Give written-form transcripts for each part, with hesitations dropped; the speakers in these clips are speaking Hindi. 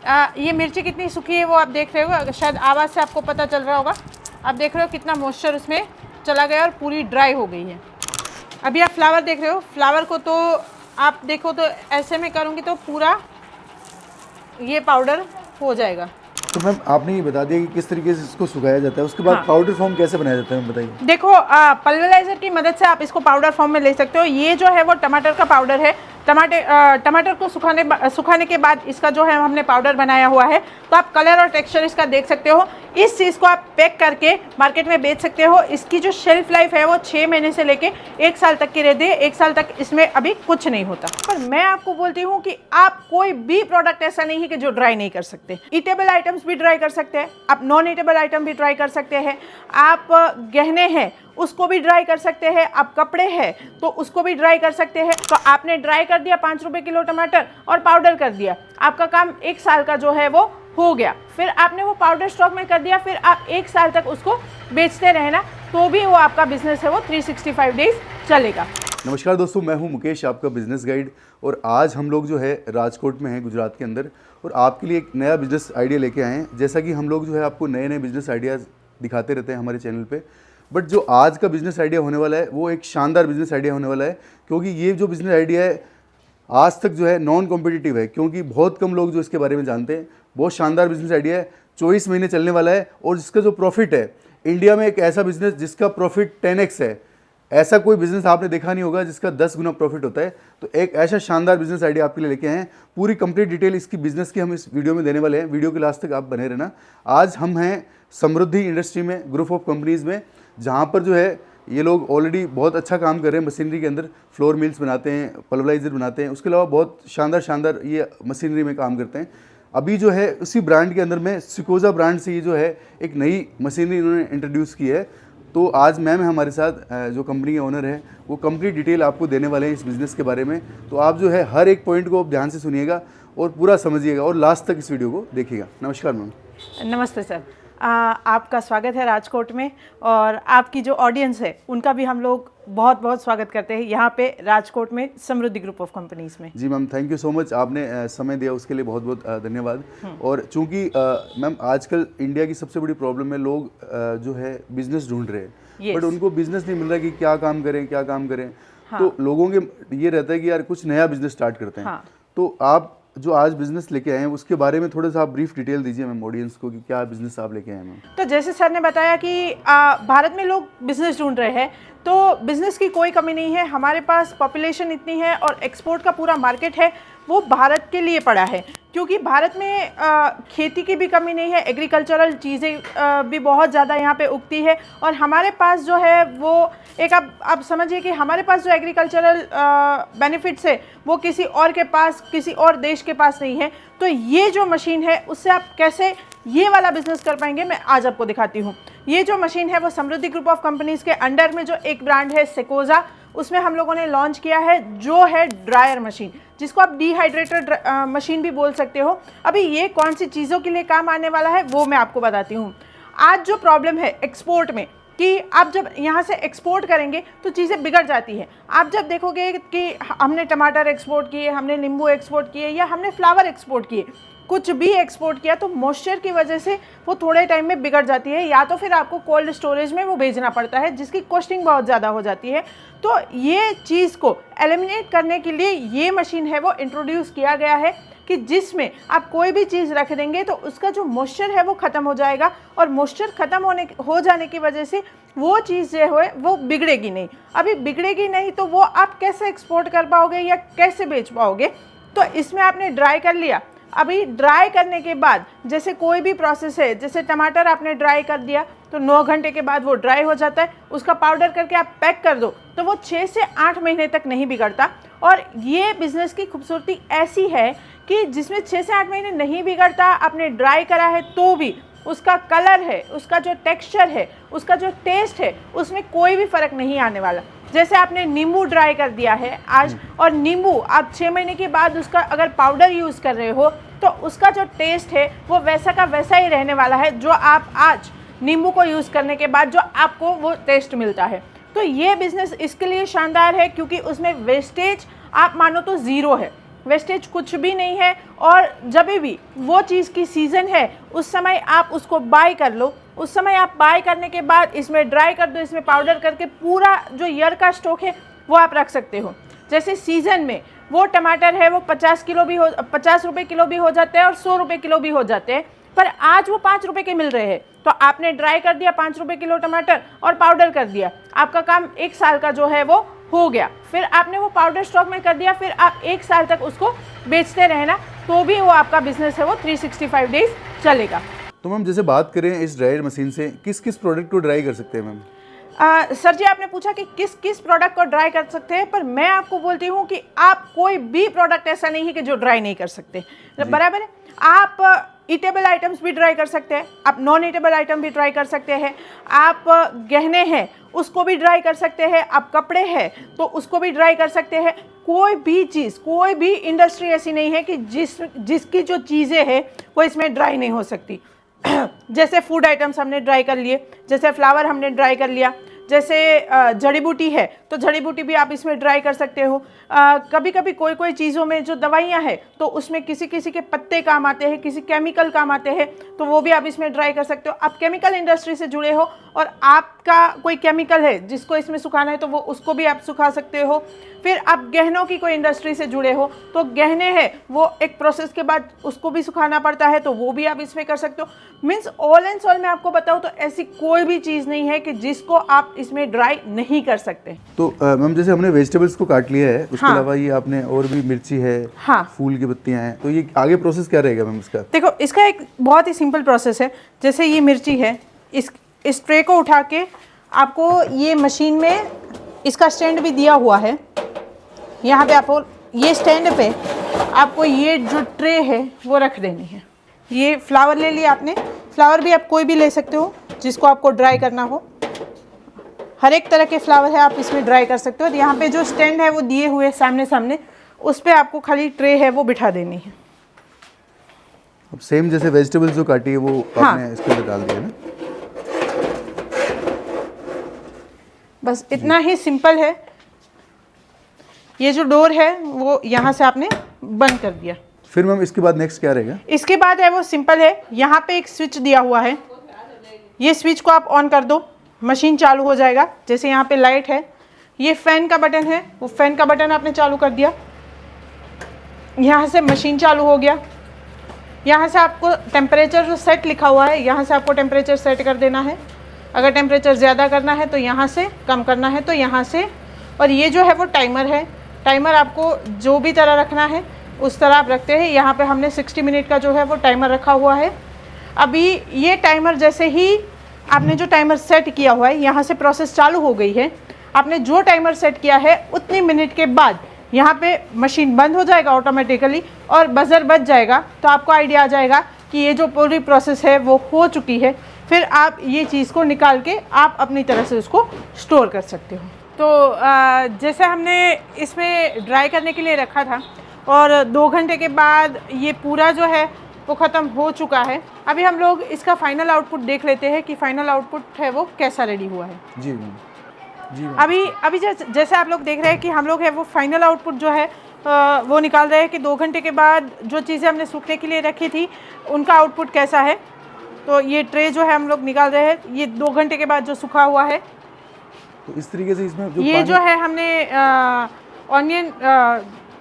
ये मिर्ची कितनी सूखी है वो आप देख रहे हो, शायद आवाज़ से आपको पता चल रहा होगा। आप देख रहे हो कितना मॉइस्चर उसमें चला गया और पूरी ड्राई हो गई है। अभी आप फ्लावर देख रहे हो, फ्लावर को तो आप देखो तो ऐसे में करूँगी तो पूरा ये पाउडर हो जाएगा। तो मैम आपने ये बता दिया कि किस तरीके से इसको सुखाया जाता है, उसके बाद पाउडर फॉर्म कैसे बनाया जाता है बताइए। देखो पल्वराइजर की मदद से आप इसको पाउडर फॉर्म में ले सकते हो। ये जो है वो टमाटर का पाउडर है। टमाटर को सुखाने के बाद इसका जो है हमने पाउडर बनाया हुआ है। तो आप कलर और टेक्सचर इसका देख सकते हो। इस चीज़ को आप पैक करके मार्केट में बेच सकते हो। इसकी जो शेल्फ लाइफ है वो 6 महीने से लेके 1 साल तक की रहती है। 1 साल तक इसमें अभी कुछ नहीं होता। पर मैं आपको बोलती हूँ कि आप कोई भी प्रोडक्ट ऐसा नहीं है कि जो ड्राई नहीं कर सकते। ईटेबल आइटम्स भी ड्राई कर सकते हैं, आप नॉन ईटेबल आइटम भी ड्राई कर सकते हैं। आप गहने हैं उसको भी ड्राई कर सकते हैं, आप कपड़े हैं तो उसको भी ड्राई कर सकते हैं। तो आपने ड्राई कर दिया 5 रुपए किलो टमाटर और पाउडर कर दिया, आपका काम 1 साल का जो है वो हो गया। फिर आपने वो पाउडर स्टॉक में कर दिया, फिर आप 1 साल तक उसको बेचते रहना, तो भी वो आपका बिजनेस है वो 365 डेज चलेगा। नमस्कार दोस्तों, मैं हूं मुकेश, आपका बिजनेस गाइड। और आज हम लोग जो है राजकोट में हैं, गुजरात के अंदर, और आपके लिए एक नया बिजनेस आइडिया लेके आए हैं। जैसा कि हम लोग जो है आपको नए नए बिजनेस आइडियाज़ दिखाते रहते हैं हमारे चैनल पे, बट जो आज का बिजनेस आइडिया होने वाला है वो एक शानदार बिजनेस आइडिया होने वाला है। क्योंकि ये जो बिजनेस आइडिया है आज तक जो है नॉन कॉम्पिटिटिव है, क्योंकि बहुत कम लोग जो इसके बारे में जानते हैं। बहुत शानदार बिजनेस आइडिया है, 24 महीने चलने वाला है, और जिसका जो प्रॉफिट है इंडिया में, एक ऐसा बिजनेस जिसका प्रॉफिट 10x है। ऐसा कोई बिजनेस आपने देखा नहीं होगा जिसका 10 गुना प्रॉफिट होता है। तो एक ऐसा शानदार बिजनेस आइडिया आपके लिए लेके आए हैं। पूरी कंप्लीट डिटेल इसकी बिजनेस की हम इस वीडियो में देने वाले हैं। वीडियो के लास्ट तक आप बने रहना। आज हम हैं समृद्धि इंडस्ट्री में, ग्रुप ऑफ कंपनीज़ में, जहाँ पर जो है ये लोग ऑलरेडी बहुत अच्छा काम कर रहे हैं मशीनरी के अंदर। फ्लोर मिल्स बनाते हैं, पल्वराइजर बनाते हैं, उसके अलावा बहुत शानदार ये मशीनरी में काम करते हैं। अभी जो है उसी ब्रांड के अंदर में सिकोजा ब्रांड से ये जो है एक नई मशीनरी इन्होंने इंट्रोड्यूस की है। तो आज मैम हमारे साथ, जो कंपनी के ओनर हैं, वो कंप्लीट डिटेल आपको देने वाले हैं इस बिज़नेस के बारे में। तो आप जो है हर एक पॉइंट को आप ध्यान से सुनिएगा और पूरा समझिएगा और लास्ट तक इस वीडियो को देखिएगा। नमस्कार मैम। नमस्ते सर, आपका स्वागत है राजकोट में, और आपकी जो ऑडियंस है उनका भी हम लोग बहुत बहुत स्वागत करते हैं यहाँ पे राजकोट में समृद्धि ग्रुप ऑफ कंपनीज में। जी ma'am, thank you so much, आपने समय दिया उसके लिए बहुत बहुत धन्यवाद। और चूंकि मैम आजकल इंडिया की सबसे बड़ी प्रॉब्लम है, लोग जो है बिजनेस ढूंढ रहे हैं, बट उनको बिजनेस नहीं मिल रहा कि क्या काम करें। हाँ। तो लोगों के ये रहता है कि यार कुछ नया बिजनेस स्टार्ट करते हैं। हाँ। तो आप जो आज बिजनेस लेके आए हैं उसके बारे में थोड़ा सा आप ब्रीफ डिटेल दीजिए मैम ऑडियंस को कि क्या बिजनेस आप लेके आए हैं मैम। तो जैसे सर ने बताया कि भारत में लोग बिजनेस ढूंढ रहे हैं, तो बिजनेस की कोई कमी नहीं है। हमारे पास पॉपुलेशन इतनी है और एक्सपोर्ट का पूरा मार्केट है वो भारत के लिए पड़ा है, क्योंकि भारत में खेती की भी कमी नहीं है, एग्रीकल्चरल चीज़ें भी बहुत ज़्यादा यहाँ पे उगती है। और हमारे पास जो है वो एक आप समझिए कि हमारे पास जो एग्रीकल्चरल बेनिफिट्स है वो किसी और के पास, किसी और देश के पास नहीं है। तो ये जो मशीन है उससे आप कैसे ये वाला बिजनेस कर पाएंगे, मैं आज आपको दिखाती हूँ। ये जो मशीन है वो समृद्धि ग्रुप ऑफ कंपनीज़ के अंडर में जो एक ब्रांड है सिकोजा, उसमें हम लोगों ने लॉन्च किया है, जो है ड्रायर मशीन, जिसको आप डिहाइड्रेटर मशीन भी बोल सकते हो। अभी ये कौन सी चीज़ों के लिए काम आने वाला है वो मैं आपको बताती हूँ। आज जो प्रॉब्लम है एक्सपोर्ट में कि आप जब यहाँ से एक्सपोर्ट करेंगे तो चीज़ें बिगड़ जाती है। आप जब देखोगे कि हमने टमाटर एक्सपोर्ट किए, हमने नींबू एक्सपोर्ट किए, या हमने फ्लावर एक्सपोर्ट किए, कुछ भी एक्सपोर्ट किया, तो मॉइस्चर की वजह से वो थोड़े टाइम में बिगड़ जाती है, या तो फिर आपको कोल्ड स्टोरेज में वो भेजना पड़ता है, जिसकी कॉस्टिंग बहुत ज़्यादा हो जाती है। तो ये चीज़ को एलिमिनेट करने के लिए ये मशीन है वो इंट्रोड्यूस किया गया है कि जिसमें आप कोई भी चीज़ रख देंगे तो उसका जो मॉइस्चर है वो ख़त्म हो जाएगा, और मॉइस्चर ख़त्म हो जाने की वजह से वो चीज़ जो है वो बिगड़ेगी नहीं। अभी बिगड़ेगी नहीं तो वो आप कैसे एक्सपोर्ट कर पाओगे या कैसे बेच पाओगे। तो इसमें आपने ड्राई कर लिया। अभी ड्राई करने के बाद जैसे कोई भी प्रोसेस है, जैसे टमाटर आपने ड्राई कर दिया तो 9 घंटे के बाद वो ड्राई हो जाता है, उसका पाउडर करके आप पैक कर दो तो वो 6 से 8 महीने तक नहीं बिगड़ता। और ये बिज़नेस की खूबसूरती ऐसी है कि जिसमें 6 से 8 महीने नहीं बिगड़ता, आपने ड्राई करा है तो भी उसका कलर है, उसका जो टेक्सचर है, उसका जो टेस्ट है, उसमें कोई भी फ़र्क नहीं आने वाला। जैसे आपने नींबू ड्राई कर दिया है आज, और नींबू आप 6 महीने के बाद उसका अगर पाउडर यूज़ कर रहे हो तो उसका जो टेस्ट है वो वैसा का वैसा ही रहने वाला है, जो आप आज नींबू को यूज़ करने के बाद जो आपको वो टेस्ट मिलता है। तो ये बिज़नेस इसके लिए शानदार है क्योंकि उसमें वेस्टेज आप मानो तो ज़ीरो है। वेस्टेज कुछ भी नहीं है। और जब भी वो चीज़ की सीज़न है उस समय आप उसको बाय कर लो। उस समय आप बाय करने के बाद इसमें ड्राई कर दो, इसमें पाउडर करके पूरा जो ईयर का स्टॉक है वो आप रख सकते हो। जैसे सीज़न में वो टमाटर है वो 50 रुपये किलो भी हो जाते हैं और 100 रुपये किलो भी हो जाते हैं, पर आज वो 5 रुपये के मिल रहे हैं। तो आपने ड्राई कर दिया 5 रुपये किलो टमाटर और पाउडर कर दिया, आपका काम 1 साल का जो है वो हो गया। फिर आपने वो पाउडर स्टॉक में कर दिया, फिर आप 1 साल तक उसको बेचते रहना, तो भी वो आपका बिजनेस है वो 365 डेज चलेगा। तो मैम जैसे बात करें इस ड्रायर मशीन से किस किस प्रोडक्ट को ड्राई कर सकते हैं मैम? सर जी, आपने पूछा कि किस किस प्रोडक्ट को ड्राई कर सकते हैं, पर मैं आपको बोलती हूँ कि आप कोई भी प्रोडक्ट ऐसा नहीं है कि जो ड्राई नहीं कर सकते, बराबर है। आप ईटेबल आइटम्स भी ड्राई कर सकते हैं, आप नॉन ईटेबल आइटम भी ड्राई कर सकते हैं, आप गहने हैं उसको भी ड्राई कर सकते हैं, आप कपड़े हैं तो उसको भी ड्राई कर सकते हैं। कोई भी चीज़, कोई भी इंडस्ट्री ऐसी नहीं है कि जिसकी जो चीज़ें हैं वो इसमें ड्राई नहीं हो सकती। जैसे फूड आइटम्स हमने ड्राई कर लिए, जैसे फ्लावर हमने ड्राई कर लिया, जैसे जड़ी बूटी है तो जड़ी बूटी भी आप इसमें ड्राई कर सकते हो। कभी कभी कोई चीज़ों में जो दवाइयाँ हैं तो उसमें किसी के पत्ते काम आते हैं, किसी केमिकल काम आते हैं, तो वो भी आप इसमें ड्राई कर सकते हो। आप केमिकल इंडस्ट्री से जुड़े हो और आपका कोई केमिकल है जिसको इसमें सुखाना है तो वो उसको भी आप सुखा सकते हो। फिर आप गहनों की कोई इंडस्ट्री से जुड़े हो तो गहने हैं वो एक प्रोसेस के बाद उसको भी सुखाना पड़ता है, तो वो भी आप इसमें कर सकते हो। मीन्स ऑल एंड ऑल मैं आपको बताऊँ तो ऐसी कोई भी चीज़ नहीं है कि जिसको आप इसमें ड्राई नहीं कर सकते। तो मैम जैसे हमने वेजिटेबल्स को काट लिया है, उसके अलावा ये आपने और भी मिर्ची है, फूल की पत्तियां हैं, तो ये आगे प्रोसेस क्या रहेगा मैम इसका? देखो, इसका एक बहुत ही सिंपल प्रोसेस है। जैसे ये मिर्ची है, इस ट्रे को उठा के आपको ये मशीन में, इसका स्टैंड भी दिया हुआ है यहाँ पे, आपको ये स्टैंड पे आपको ये जो ट्रे है वो रख देनी है। ये फ्लावर ले लिया आपने, फ्लावर भी आप कोई भी ले सकते हो जिसको आपको ड्राई करना हो, हर एक तरह के फ्लावर है आप इसमें ड्राई कर सकते हो। यहाँ पे जो स्टैंड है वो दिए हुए सामने उस पर आपको खाली ट्रे है वो बिठा देनी है। अब सेम जैसे वेजिटेबल्स जो काटी है वो आपने इसके अंदर डाल दिया ना? बस इतना ही सिंपल है। ये जो डोर है वो यहाँ से आपने बंद कर दिया। फिर मैम इसके बाद नेक्स्ट क्या रहेगा? इसके बाद है वो सिंपल है, यहाँ पे एक स्विच दिया हुआ है, ये स्विच को आप ऑन कर दो, मशीन चालू हो जाएगा। जैसे यहाँ पे लाइट है, ये फैन का बटन है, वो फैन का बटन आपने चालू कर दिया, यहाँ से मशीन चालू हो गया। यहाँ से आपको टेम्परेचर जो सेट लिखा हुआ है, यहाँ से आपको टेम्परेचर सेट कर देना है। अगर टेम्परेचर ज़्यादा करना है तो यहाँ से, कम करना है तो यहाँ से। और ये जो है वो टाइमर है, टाइमर आपको जो भी तरह रखना है उस तरह आप रखते हैं। यहाँ पे हमने 60 मिनट का जो है वो टाइमर रखा हुआ है। अभी ये टाइमर जैसे ही आपने जो टाइमर सेट किया हुआ है, यहाँ से प्रोसेस चालू हो गई है। आपने जो टाइमर सेट किया है उतनी मिनट के बाद यहाँ पे मशीन बंद हो जाएगा ऑटोमेटिकली और बज़र बज जाएगा, तो आपको आइडिया आ जाएगा कि ये जो पूरी प्रोसेस है वो हो चुकी है। फिर आप ये चीज़ को निकाल के आप अपनी तरह से उसको स्टोर कर सकते हो। तो जैसे हमने इसमें ड्राई करने के लिए रखा था और 2 घंटे के बाद ये पूरा जो है वो ख़त्म हो चुका है। अभी हम लोग इसका फाइनल आउटपुट देख लेते हैं कि फाइनल आउटपुट है वो कैसा रेडी हुआ है। जी मैम, जी मैम। अभी जैसे आप लोग देख रहे हैं कि हम लोग है वो फाइनल आउटपुट जो है वो निकाल रहे हैं कि 2 घंटे के बाद जो चीज़ें हमने सूखने के लिए रखी थी उनका आउटपुट कैसा है। तो ये ट्रे जो है हम लोग निकाल रहे हैं, ये 2 घंटे के बाद जो सूखा हुआ है। तो इस तरीके से इसमें ये जो है हमने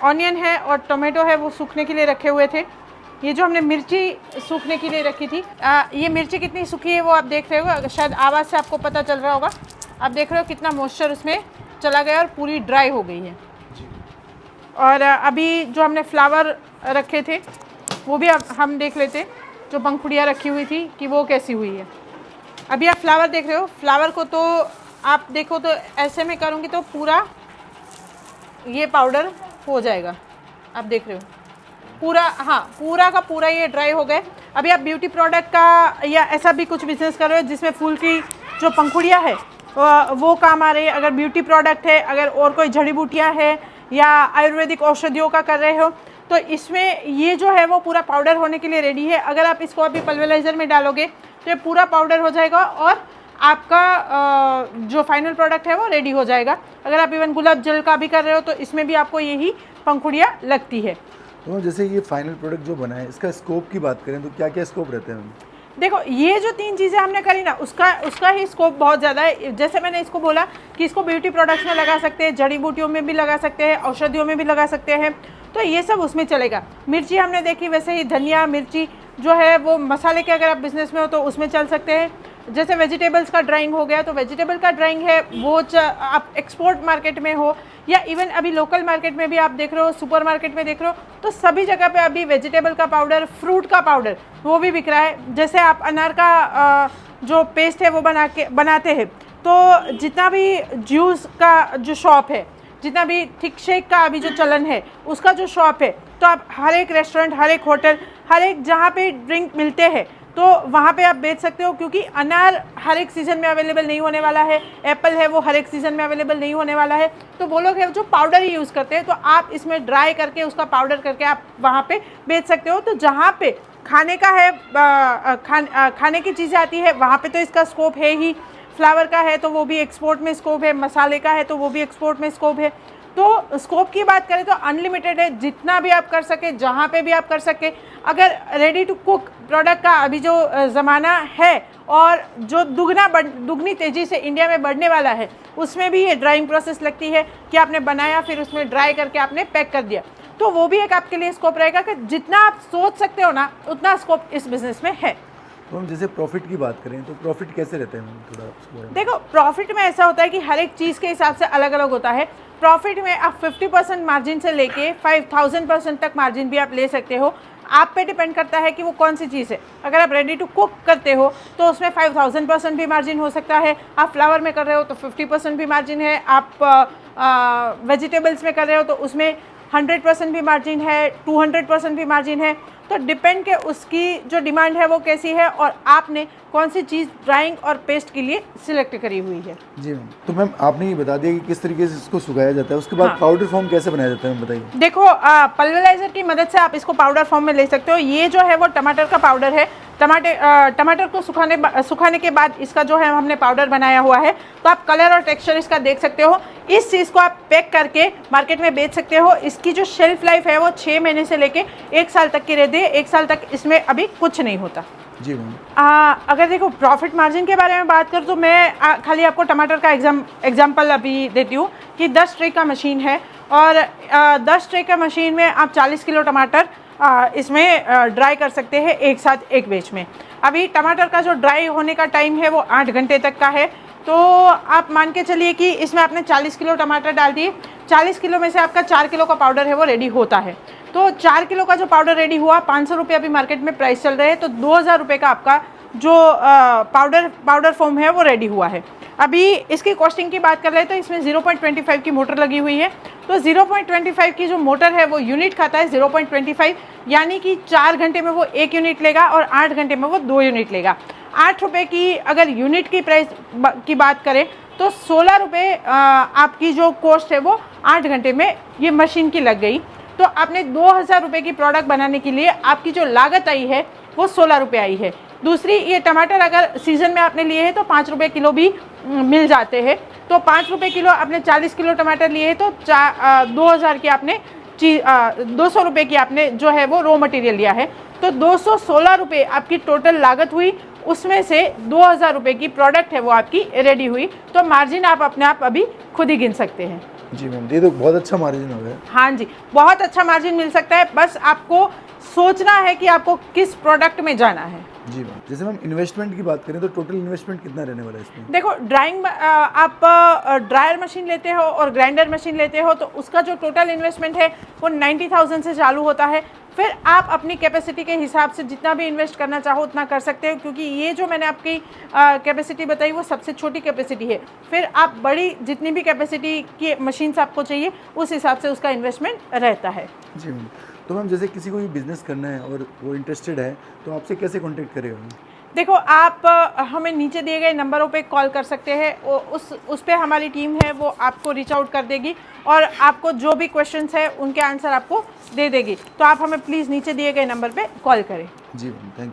ऑनियन है और टोमेटो है वो सूखने के लिए रखे हुए थे। ये जो हमने मिर्ची सूखने के लिए रखी थी, ये मिर्ची कितनी सूखी है वो आप देख रहे हो, शायद आवाज़ से आपको पता चल रहा होगा। आप देख रहे हो कितना मॉइस्चर उसमें चला गया और पूरी ड्राई हो गई है। और अभी जो हमने फ्लावर रखे थे वो भी अब हम देख लेते, जो पंखुड़ियाँ रखी हुई थी कि वो कैसी हुई है। अभी आप फ्लावर देख रहे हो, फ्लावर को तो आप देखो तो ऐसे में करूँगी तो पूरा ये पाउडर हो जाएगा। आप देख रहे हो पूरा, हाँ पूरा का पूरा ये ड्राई हो गए। अभी आप ब्यूटी प्रोडक्ट का या ऐसा भी कुछ बिजनेस कर रहे हो जिसमें फूल की जो पंखुड़ियाँ है वो काम आ रही है, अगर ब्यूटी प्रोडक्ट है, अगर और कोई जड़ी बूटियाँ है या आयुर्वेदिक औषधियों का कर रहे हो, तो इसमें ये जो है वो पूरा पाउडर होने के लिए रेडी है। अगर आप इसको अभी पल्वेराइज़र में डालोगे तो ये पूरा पाउडर हो जाएगा और आपका जो फाइनल प्रोडक्ट है वो रेडी हो जाएगा। अगर आप इवन गुलाब जल का भी कर रहे हो तो इसमें भी आपको यही पंखुड़ियाँ लगती है। तो जैसे ये फाइनल प्रोडक्ट जो बना है, इसका स्कोप की बात करें तो क्या क्या स्कोप रहते हैं? देखो, ये जो 3 चीज़ें हमने करी ना, उसका ही स्कोप बहुत ज़्यादा है। जैसे मैंने इसको बोला कि इसको ब्यूटी प्रोडक्ट्स में लगा सकते हैं, जड़ी बूटियों में भी लगा सकते हैं, औषधियों में भी लगा सकते हैं, तो ये सब उसमें चलेगा। मिर्ची हमने देखी, वैसे ही धनिया मिर्ची जो है वो मसाले के अगर आप बिज़नेस में हो तो उसमें चल सकते हैं। जैसे वेजिटेबल्स का ड्राइंग हो गया, तो वेजिटेबल का ड्राइंग है वो आप एक्सपोर्ट मार्केट में हो या इवन अभी लोकल मार्केट में भी आप देख रहे हो, सुपर मार्केट में देख रहे हो, तो सभी जगह पे अभी वेजिटेबल का पाउडर, फ्रूट का पाउडर वो भी बिक रहा है। जैसे आप अनार का जो पेस्ट है वो बनाते हैं, तो जितना भी जूस का जो शॉप है, जितना भी थिक शेक का अभी जो चलन है उसका जो शॉप है, तो आप हर एक रेस्टोरेंट, हर एक होटल, हर एक जहाँ पे ड्रिंक मिलते हैं तो वहाँ पे आप बेच सकते हो। क्योंकि अनार हर एक सीज़न में अवेलेबल नहीं होने वाला है, एप्पल है वो हर एक सीज़न में अवेलेबल नहीं होने वाला है, तो वो लोग है जो पाउडर ही यूज़ करते हैं, तो आप इसमें ड्राई करके उसका पाउडर करके आप वहाँ पे बेच सकते हो। तो जहाँ पे खाने का है, खाने की चीज़ें आती है वहाँ पे तो इसका स्कोप है ही। फ्लावर का है तो वो भी एक्सपोर्ट में स्कोप है, मसाले का है तो वो भी एक्सपोर्ट में स्कोप है। तो स्कोप की बात करें तो अनलिमिटेड है, जितना भी आप कर सके, जहाँ पे भी आप कर सके। अगर रेडी टू कुक प्रोडक्ट का अभी जो ज़माना है और जो दुगनी तेज़ी से इंडिया में बढ़ने वाला है, उसमें भी ये ड्राइंग प्रोसेस लगती है कि आपने बनाया फिर उसमें ड्राई करके आपने पैक कर दिया, तो वो भी एक आपके लिए स्कोप रहेगा कि जितना आप सोच सकते हो ना उतना स्कोप इस बिज़नेस में है। तो हम जैसे प्रॉफिट की बात करें तो प्रॉफिट कैसे रहते हैं थोड़ा? देखो, प्रॉफिट में ऐसा होता है कि हर एक चीज़ के हिसाब से अलग अलग होता है। प्रॉफिट में आप 50% मार्जिन से लेके 5000% तक मार्जिन भी आप ले सकते हो। आप पे डिपेंड करता है कि वो कौन सी चीज़ है। अगर आप रेडी टू कुक करते हो तो उसमें 5000% भी मार्जिन हो सकता है। आप फ्लावर में कर रहे हो तो 50% भी मार्जिन है। आप वेजिटेबल्स में कर रहे हो तो उसमें 100% भी मार्जिन है, 200% भी मार्जिन है। तो डिपेंड के उसकी जो डिमांड है वो कैसी है और आपने कौन सी चीज़ ड्राइंग और पेस्ट के लिए सिलेक्ट करी हुई है। जी मैम, तो मैम आपने ये बता दिया कि किस तरीके से इसको सुखाया जाता है, उसके बाद पाउडर फॉर्म कैसे बनाया जाता है, बताइए। देखो, पल्वराइजर की मदद से आप इसको पाउडर फॉर्म में ले सकते हो। ये जो है वो टमाटर का पाउडर है। टमाटर को सुखाने के बाद इसका जो है हमने पाउडर बनाया हुआ है, तो आप कलर और टेक्सचर इसका देख सकते हो। इस चीज़ को आप पैक करके मार्केट में बेच सकते हो। इसकी जो शेल्फ लाइफ है वो 6 महीने से लेके 1 साल तक की रहती है। 1 साल तक इसमें अभी कुछ नहीं होता। जी मैम। अगर देखो प्रॉफिट मार्जिन के बारे में बात कर तो मैं खाली आपको टमाटर का एग्जाम्पल अभी देती हूँ कि 10 ट्रे का मशीन है और 10 ट्रे का मशीन में आप 40 किलो टमाटर इसमें ड्राई कर सकते हैं एक साथ एक बैच में। अभी टमाटर का जो ड्राई होने का टाइम है वो 8 घंटे तक का है, तो आप मान के चलिए कि इसमें आपने 40 किलो टमाटर डाल दिए। 40 किलो में से आपका 4 किलो का पाउडर है वो रेडी होता है। तो 4 किलो का जो पाउडर रेडी हुआ, 500 रुपये अभी मार्केट में प्राइस चल रहे हैं, तो 2000 रुपये का आपका जो पाउडर फॉर्म है वो रेडी हुआ है। अभी इसकी कॉस्टिंग की बात कर रहे हैं तो इसमें 0.25 की मोटर लगी हुई है। तो 0.25 की जो मोटर है वो यूनिट खाता है 0.25, यानी कि 4 घंटे में वो 1 यूनिट लेगा और 8 घंटे में वो 2 यूनिट लेगा। 8 रुपये की अगर यूनिट की प्राइस की बात करें तो 16 रुपये आपकी जो कॉस्ट है वो 8 घंटे में ये मशीन की लग गई। तो आपने 2000 रुपये की प्रोडक्ट बनाने के लिए आपकी जो लागत आई है वो 16 रुपये आई है। दूसरी, ये टमाटर अगर सीज़न में आपने लिए हैं तो 5 रुपये किलो भी मिल जाते हैं। तो 5 रुपये किलो आपने 40 किलो टमाटर लिए हैं तो 2000 की आपने 200 रुपये की आपने जो है वो रॉ मटेरियल लिया है, तो 216 रुपये आपकी टोटल लागत हुई। उसमें से 2000 रुपये की प्रोडक्ट है वो आपकी रेडी हुई। तो मार्जिन आप अपने आप अभी खुद ही गिन सकते हैं। जी मैम, ये तो बहुत अच्छा मार्जिन हो गया। हाँ जी, बहुत अच्छा मार्जिन मिल सकता है, बस आपको सोचना है कि आपको किस प्रोडक्ट में जाना है। जी मैम, जैसे मैम इन्वेस्टमेंट की बात करें तो टोटल इन्वेस्टमेंट कितना रहने वाला है इसमें? देखो, ड्राइंग आप ड्रायर मशीन लेते हो और ग्राइंडर मशीन लेते हो तो उसका जो टोटल इन्वेस्टमेंट है वो 90,000 से चालू होता है। फिर आप अपनी कैपेसिटी के हिसाब से जितना भी इन्वेस्ट करना चाहो उतना कर सकते हो, क्योंकि ये जो मैंने आपकी कैपेसिटी बताई वो सबसे छोटी कैपेसिटी है। फिर आप बड़ी जितनी भी कैपेसिटी की मशीन्स आपको चाहिए उस हिसाब से उसका इन्वेस्टमेंट रहता है। जी मैम, तो मैम जैसे किसी को भी बिज़नेस करना है और वो इंटरेस्टेड है तो आपसे कैसे कॉन्टेक्ट करेगा? देखो, आप हमें नीचे दिए गए नंबरों पे कॉल कर सकते हैं, उस पे हमारी टीम है वो आपको रीच आउट कर देगी और आपको जो भी क्वेश्चंस है उनके आंसर आपको दे देगी। तो आप हमें प्लीज़ नीचे दिए गए नंबर पे कॉल करें। जी मैम, थैंक यू।